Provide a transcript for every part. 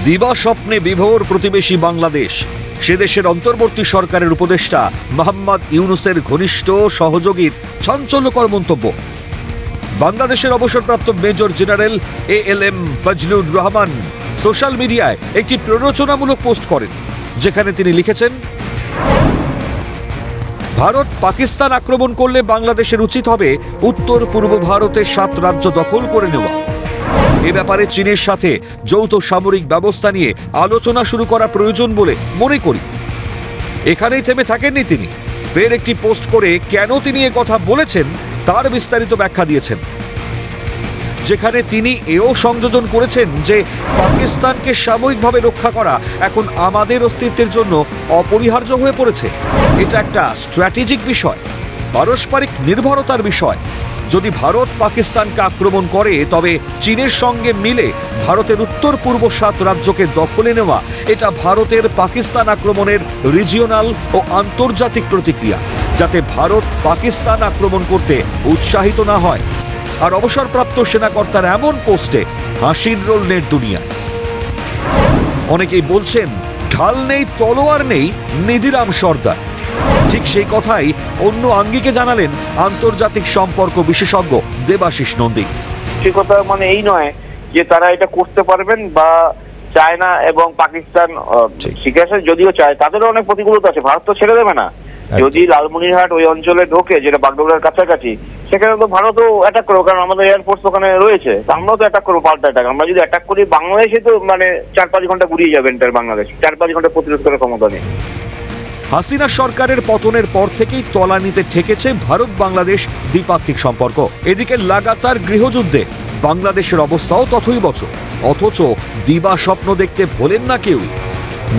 দিবা স্বপ্নে বিভোর প্রতিবেশী বাংলাদেশ। সে দেশের অন্তর্বর্তী সরকারের উপদেষ্টা মোহাম্মদ ইউনূসের ঘনিষ্ঠ সহযোগীর চাঞ্চল্যকর মন্তব্য। বাংলাদেশের অবসরপ্রাপ্ত major general ALM Fazlur Rahman social মিডিয়ায় একটি প্ররোচনামূলক পোস্ট করেন, যেখানে তিনি লিখেছেন, ভারত পাকিস্তান আক্রমণ করলে বাংলাদেশের উচিত হবে উত্তর পূর্ব ভারতের 7 রাজ্য দখল করে নেওয়া। এ ব্যাপারে চীনের সাথে যৌথ সামরিক ব্যবস্থা নিয়ে আলোচনা শুরু করা প্রয়োজন বলে মনে করি। এখানেই থেমে থাকেননি তিনি। ফের একটি পোস্ট করে কেন তিনি এ কথা বলেছেন তার বিস্তারিত ব্যাখ্যা দিয়েছেন, যেখানে তিনি এও সংযোজন করেছেন যে পাকিস্তানকে সাময়িকভাবে রক্ষা করা এখন আমাদের অস্তিত্বের জন্য অপরিহার্য হয়ে পড়েছে। এটা একটা স্ট্র্যাটেজিক বিষয়, পারস্পরিক নির্ভরতার বিষয়। যদি ভারত পাকিস্তানকে আক্রমণ করে তবে চীনের সঙ্গে মিলে ভারতের উত্তর পূর্ব 7 রাজ্যকে দখলে নেওয়া এটা ভারতের পাকিস্তান আক্রমণের রিজিওনাল ও আন্তর্জাতিক প্রতিক্রিয়া, যাতে ভারত পাকিস্তান আক্রমণ করতে উৎসাহিত না হয়। আর অবসরপ্রাপ্ত সেনাকর্তার এমন পোস্টে হাসির রোল নেট দুনিয়ায়। অনেকেই বলছেন ঢাল নেই তলোয়ার নেই নিধিরাম সর্দার। ঠিক সেই কথাই অন্য আঙ্গিকে জানালেন আন্তর্জাতিক সম্পর্ক বিশেষজ্ঞ দেবাশিস নন্দী। সে কথা মানে এই নয় যে তারা এটা করতে পারবেন বা চায়না এবং পাকিস্তান শিখেছে, যদিও চায় তাদেরও অনেক প্রতিকূলতা আছে। ভারত তো ছেড়ে দেবে না। যদি লালমনিরহাট ওই অঞ্চলে ঢোকে, যেটা বাগডোগরার কাছাকাছি, সেখানে তো ভারতও অ্যাটাক করবো, কারণ আমাদের এয়ারফোর্স ওখানে রয়েছে। আমরাও তো অ্যাটাক করবো, পাল্টা অ্যাটাক। আমরা যদি অ্যাটাক করি বাংলাদেশে তো মানে 4-5 ঘন্টা ঘুরিয়ে যাবে এন্টার বাংলাদেশ। 4-5 ঘন্টা প্রতিরোধ করার ক্ষমতা নেই। হাসিনা সরকারের পতনের পর থেকেই তলানিতে ঠেকেছে ভারত বাংলাদেশ দ্বিপাক্ষিক সম্পর্ক। এদিকে লাগাতার গৃহযুদ্ধে বাংলাদেশের অবস্থাও তথৈবচ। অথচ দিবা স্বপ্ন দেখতে ভোলেন না কেউ।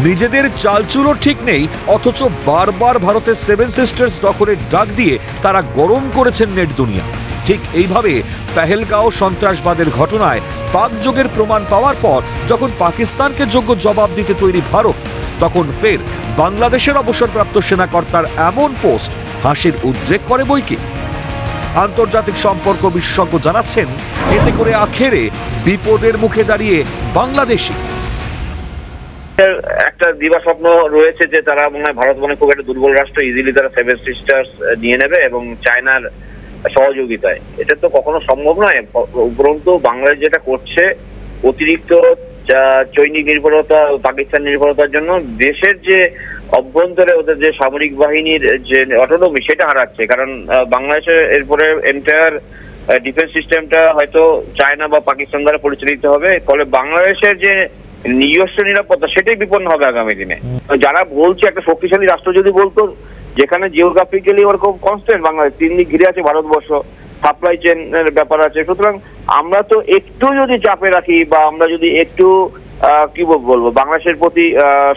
নিজেদের চালচুলো ঠিক নেই, অথচ বারবার ভারতের 7 সিস্টার্স দখলের ডাক দিয়ে তারা গরম করেছেন নেট দুনিয়া। ঠিক এইভাবে পেহেলগাঁও সন্ত্রাসবাদের ঘটনায় পাক যোগের প্রমাণ পাওয়ার পর যখন পাকিস্তানকে যোগ্য জবাব দিতে তৈরি ভারত, তখন ফের বাংলাদেশের অবসরপ্রাপ্ত সেনাকর্তার এমন পোস্ট হাসির উদ্রেক করে বইকি। আন্তর্জাতিক সম্পর্ক বিশেষজ্ঞ জানাচ্ছেন, এতে করে আখেরে বিপদের মুখে দাঁড়িয়ে বাংলাদেশি। একটা দিবা স্বপ্ন রয়েছে যে তারা মনে হয় ভারত মনে খুব একটা দুর্বল রাষ্ট্র, ইজিলি তারা 7 সিস্টার্স নিয়ে নেবে এবং চায়নার সহযোগিতায়। এটা তো কখনো সম্ভব নয়। উপরন্তু বাংলাদেশ যেটা করছে, অতিরিক্ত চৈনিক নির্ভরতা, পাকিস্তান নির্ভরতার জন্য দেশের যে অভ্যন্তরে ওদের যে সামরিক বাহিনীর যে অটোনমি, সেটা হারাচ্ছে। কারণ বাংলাদেশের এরপরে এন্টায়ার ডিফেন্স সিস্টেমটা হয়তো চায়না বা পাকিস্তান দ্বারা পরিচালিত হবে। ফলে বাংলাদেশের যে নিজস্ব নিরাপত্তা, সেটাই বিপন্ন হবে আগামী দিনে। যারা বলছে একটা শক্তিশালী রাষ্ট্র যদি বলতো, যেখানে জিওগ্রাফিক্যালি ওরকম কনস্ট্যান্ট বাংলাদেশ 3 দিক ঘিরে আছে ভারতবর্ষ, সাপ্লাই চেনের ব্যাপার আছে। সুতরাং আমরা তো একটু যদি চাপে রাখি বা আমরা যদি একটু কি বলবো বাংলাদেশের প্রতি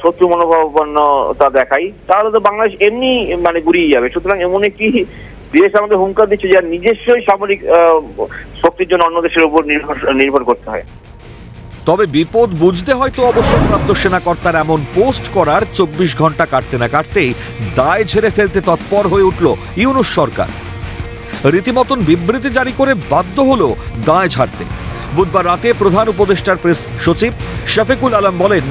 শত্রু মনোভাবাপন্নতা দেখাই, তাহলে তো বাংলাদেশ এমনি মানে গুড়িয়ে যাবে। সুতরাং এমন একটি দেশ আমাদের হুঙ্কার দিচ্ছে যার নিজস্বই সামরিক শক্তির জন্য অন্য দেশের উপর নির্ভর করতে হয়। তবে বিপদ বুঝতে হয়তো অবসরপ্রাপ্ত সেনাকর্তার এমন পোস্ট করার 24 ঘন্টা কাটতে না কাটতেই দায় ঝেড়ে ফেলতে তৎপর হয়ে উঠল ইউনূস সরকার। রীতিমতন বিবৃতি জারি করে বাধ্য হল দায় ঝাড়তে। বুধবার রাতে প্রধান উপদেষ্টার প্রেস সচিব শফিকুল আলম বলেন,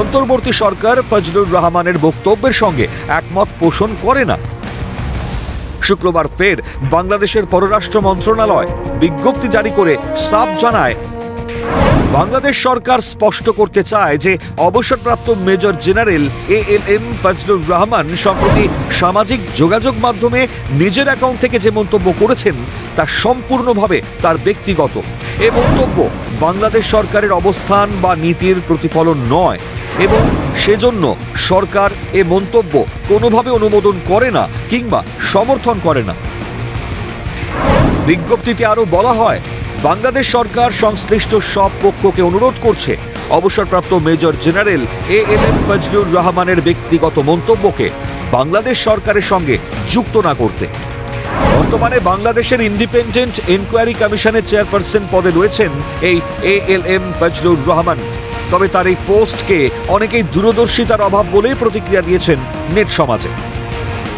অন্তর্বর্তী সরকার ফজলুর রহমানের বক্তব্যের সঙ্গে একমত পোষণ করে না। শুক্রবার ফের বাংলাদেশের পররাষ্ট্র মন্ত্রণালয় বিজ্ঞপ্তি জারি করে সাফ জানায়, বাংলাদেশ সরকার স্পষ্ট করতে চায় যে অবসরপ্রাপ্ত major general ALM Fazlur Rahman সম্প্রতি সামাজিক যোগাযোগ মাধ্যমে নিজের অ্যাকাউন্ট থেকে যে মন্তব্য করেছেন তা সম্পূর্ণভাবে তার ব্যক্তিগত। এ মন্তব্য বাংলাদেশ সরকারের অবস্থান বা নীতির প্রতিফলন নয় এবং সেজন্য সরকার এ মন্তব্য কোনোভাবে অনুমোদন করে না কিংবা সমর্থন করে না। বিজ্ঞপ্তিতে আরও বলা হয়, বাংলাদেশ সরকার সংশ্লিষ্ট সব পক্ষকে অনুরোধ করছে অবসরপ্রাপ্ত মেজর জেনারেল ALM ফজলুর রহমানের ব্যক্তিগত মন্তব্যকে বাংলাদেশ সরকারের সঙ্গে যুক্ত না করতে। বর্তমানে বাংলাদেশের ইন্ডিপেন্ডেন্ট এনকোয়ারি কমিশনের চেয়ারপারসন পদে রয়েছেন এই ALM ফজলুর রহমান। তবে তার এই পোস্টকে অনেকেই দূরদর্শিতার অভাব বলেই প্রতিক্রিয়া দিয়েছেন নেট সমাজে।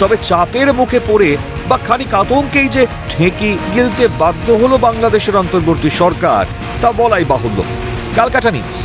তবে চাপের মুখে পড়ে বা খানিক আতঙ্কেই যে ঠেকি গিলতে বাধ্য হলো বাংলাদেশের অন্তর্বর্তী সরকার, তা বলাই বাহুল্য। ক্যালকাটা নিউজ।